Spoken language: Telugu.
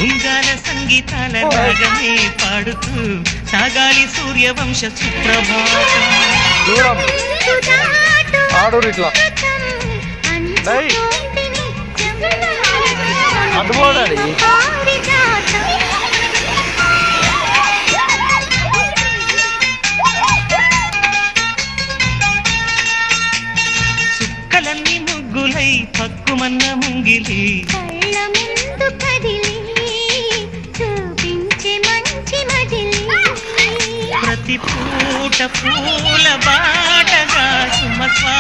ఉంగాల సంగీతాల రాగమే పాడుతూ సాగాలి సూర్యవంశ సుప్రభాతం. సుక్కలన్నీ ముగ్గులై పక్కుమన్న ముంగిలి ప్రతి పూట పూల బాటగా సుమ